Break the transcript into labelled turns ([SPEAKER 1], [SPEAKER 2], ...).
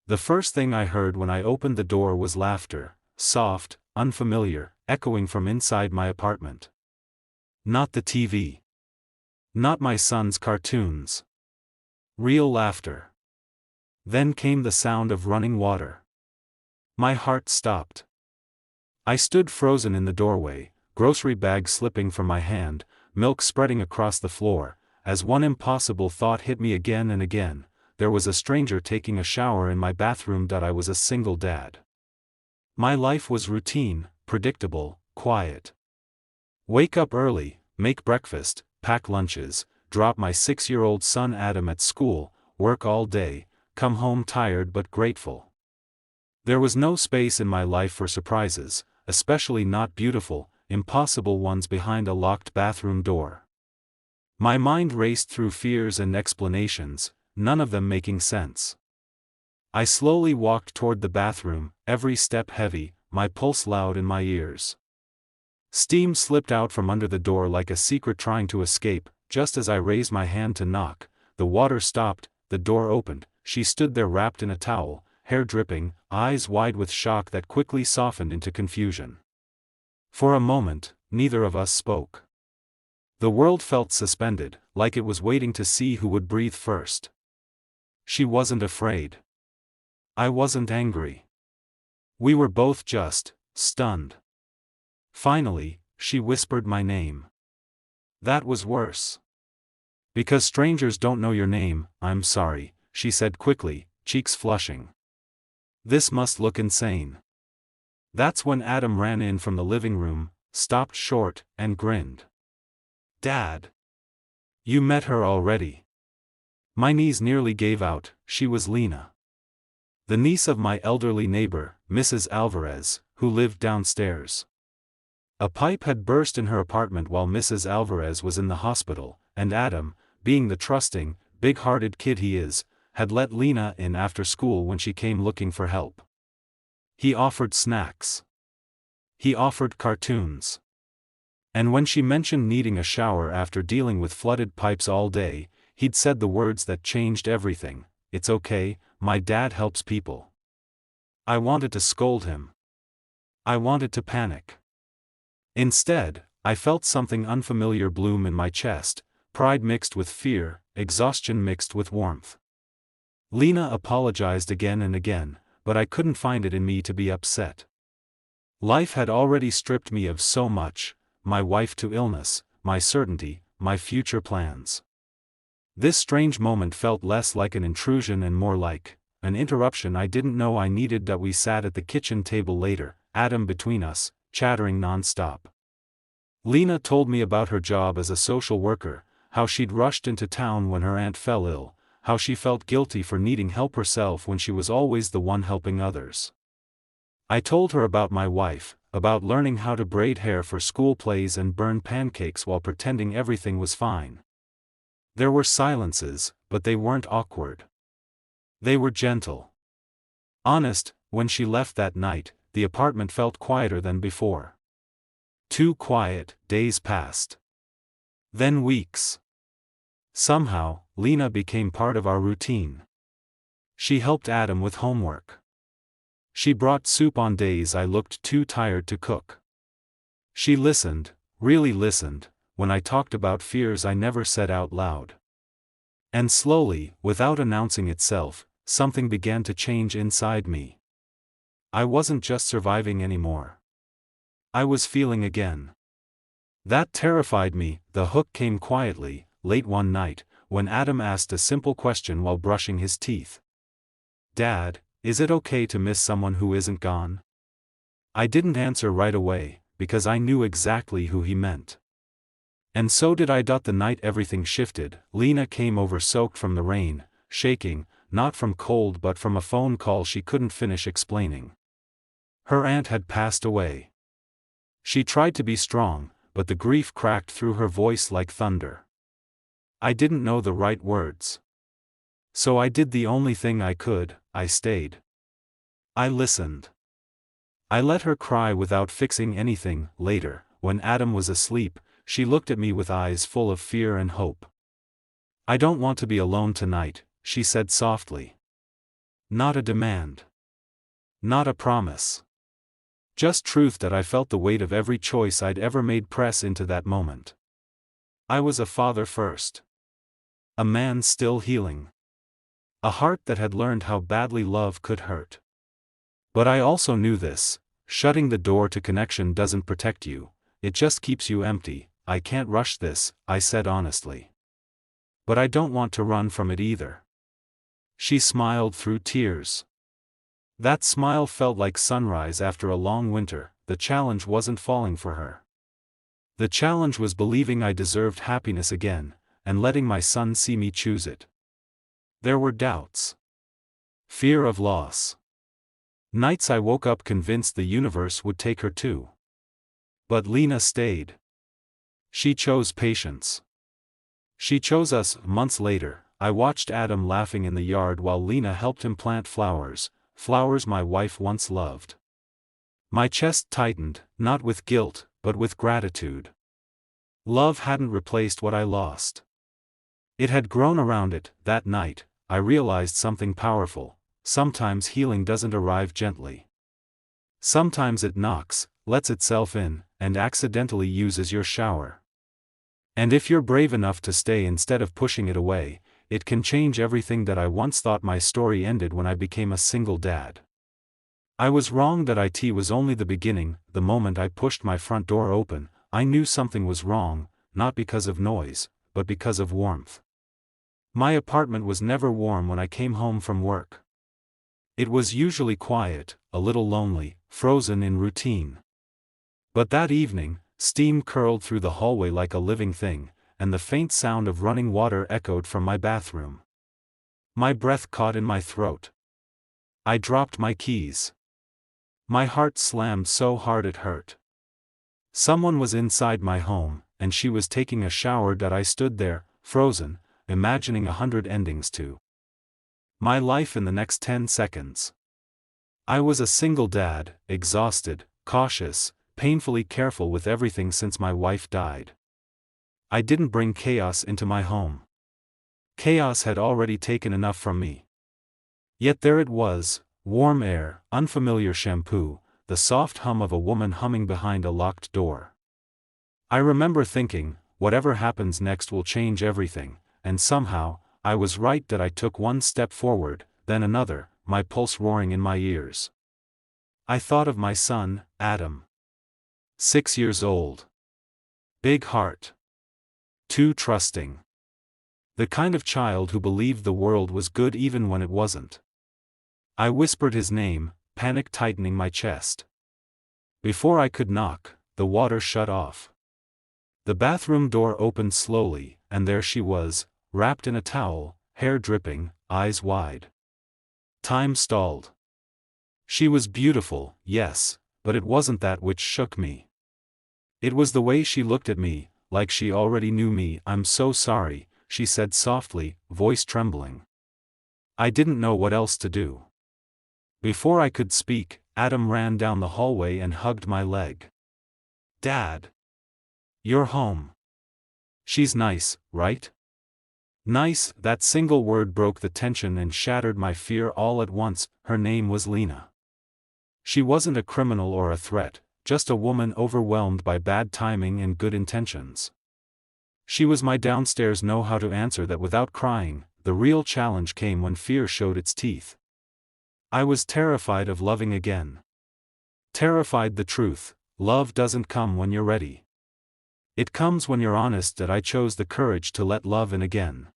[SPEAKER 1] The first thing I heard when I opened the door was laughter, soft, unfamiliar, echoing from inside my apartment. Not the TV. Not my son's cartoons. Real laughter. Then came the sound of running water. My heart stopped. I stood frozen in the doorway, grocery bag slipping from my hand, milk spreading across the floor, as one impossible thought hit me again and again: there was a stranger taking a shower in my bathroom. I was a single dad. My life was routine, predictable, quiet. Wake up early, make breakfast, pack lunches, drop my 6-year-old son Adam at school, work all day, come home tired but grateful. There was no space in my life for surprises, especially not beautiful, impossible ones behind a locked bathroom door. My mind raced through fears and explanations, none of them making sense. I slowly walked toward the bathroom, every step heavy, my pulse loud in my ears. Steam slipped out from under the door like a secret trying to escape. Just as I raised my hand to knock, the water stopped, the door opened. She stood there wrapped in a towel, hair dripping, eyes wide with shock that quickly softened into confusion. For a moment, neither of us spoke. The world felt suspended, like it was waiting to see who would breathe first. She wasn't afraid. I wasn't angry. We were both just stunned. Finally, she whispered my name. That was worse. Because strangers don't know your name. I'm sorry, she said quickly, cheeks flushing. This must look insane. That's when Adam ran in from the living room, stopped short, and grinned. Dad! You met her already. My knees nearly gave out. She was Lena. The niece of my elderly neighbor, Mrs. Alvarez, who lived downstairs. A pipe had burst in her apartment while Mrs. Alvarez was in the hospital, and Adam, being the trusting, big-hearted kid he is, had let Lena in after school when she came looking for help. He offered snacks. He offered cartoons. And when she mentioned needing a shower after dealing with flooded pipes all day, he'd said the words that changed everything: "It's okay, my dad helps people." I wanted to scold him. I wanted to panic. Instead, I felt something unfamiliar bloom in my chest, pride mixed with fear, exhaustion mixed with warmth. Lena apologized again and again, but I couldn't find it in me to be upset. Life had already stripped me of so much: my wife to illness, my certainty, my future plans. This strange moment felt less like an intrusion and more like an interruption I didn't know I needed. We sat at the kitchen table later, Adam between us, chattering non-stop. Lena told me about her job as a social worker, how she'd rushed into town when her aunt fell ill, how she felt guilty for needing help herself when she was always the one helping others. I told her about my wife, about learning how to braid hair for school plays and burn pancakes while pretending everything was fine. There were silences, but they weren't awkward. They were gentle. Honest. When she left that night, the apartment felt quieter than before. 2 quiet days passed. Then weeks. Somehow, Lena became part of our routine. She helped Adam with homework. She brought soup on days I looked too tired to cook. She listened, really listened, when I talked about fears I never said out loud. And slowly, without announcing itself, something began to change inside me. I wasn't just surviving anymore. I was feeling again. That terrified me. The hook came quietly, late one night, when Adam asked a simple question while brushing his teeth. "Dad, is it okay to miss someone who isn't gone?" I didn't answer right away, because I knew exactly who he meant. And so did I. The night everything shifted, Lena came over soaked from the rain, shaking, not from cold but from a phone call she couldn't finish explaining. Her aunt had passed away. She tried to be strong, but the grief cracked through her voice like thunder. I didn't know the right words. So I did the only thing I could: I stayed. I listened. I let her cry without fixing anything. Later, when Adam was asleep, she looked at me with eyes full of fear and hope. "I don't want to be alone tonight," she said softly. Not a demand. Not a promise. Just truth that I felt the weight of every choice I'd ever made press into that moment. I was a father first. A man still healing. A heart that had learned how badly love could hurt. But I also knew this: shutting the door to connection doesn't protect you, it just keeps you empty. I can't rush this, I said honestly. But I don't want to run from it either. She smiled through tears. That smile felt like sunrise after a long winter. The challenge wasn't falling for her. The challenge was believing I deserved happiness again, and letting my son see me choose it. There were doubts. Fear of loss. Nights I woke up convinced the universe would take her too. But Lena stayed. She chose patience. She chose us. Months later, I watched Adam laughing in the yard while Lena helped him plant flowers, flowers my wife once loved. My chest tightened, not with guilt, but with gratitude. Love hadn't replaced what I lost. It had grown around it. That night, I realized something powerful: sometimes healing doesn't arrive gently. Sometimes it knocks, lets itself in, and accidentally uses your shower. And if you're brave enough to stay instead of pushing it away, it can change everything. That I once thought my story ended when I became a single dad. I was wrong. That it was only the beginning. The moment I pushed my front door open, I knew something was wrong, not because of noise, but because of warmth. My apartment was never warm when I came home from work. It was usually quiet, a little lonely, frozen in routine. But that evening, steam curled through the hallway like a living thing, and the faint sound of running water echoed from my bathroom. My breath caught in my throat. I dropped my keys. My heart slammed so hard it hurt. Someone was inside my home, and she was taking a shower. That I stood there, frozen, imagining 100 endings to my life in the next 10 seconds. I was a single dad, exhausted, cautious, painfully careful with everything since my wife died. I didn't bring chaos into my home. Chaos had already taken enough from me. Yet there it was: warm air, unfamiliar shampoo, the soft hum of a woman humming behind a locked door. I remember thinking, whatever happens next will change everything, and somehow, I was right. That I took one step forward, then another, my pulse roaring in my ears. I thought of my son, Adam. 6 years old. Big heart. Too trusting. The kind of child who believed the world was good even when it wasn't. I whispered his name, panic tightening my chest. Before I could knock, the water shut off. The bathroom door opened slowly, and there she was, wrapped in a towel, hair dripping, eyes wide. Time stalled. She was beautiful, yes, but it wasn't that which shook me. It was the way she looked at me, like she already knew me. "I'm so sorry," she said softly, voice trembling. I didn't know what else to do. Before I could speak, Adam ran down the hallway and hugged my leg. "Dad. You're home. She's nice, right?" Nice, that single word broke the tension and shattered my fear all at once. Her name was Lena. She wasn't a criminal or a threat, just a woman overwhelmed by bad timing and good intentions. She was my downstairs know how to answer that without crying. The real challenge came when fear showed its teeth. I was terrified of loving again. Terrified the truth: love doesn't come when you're ready. It comes when you're honest. That I chose the courage to let love in again.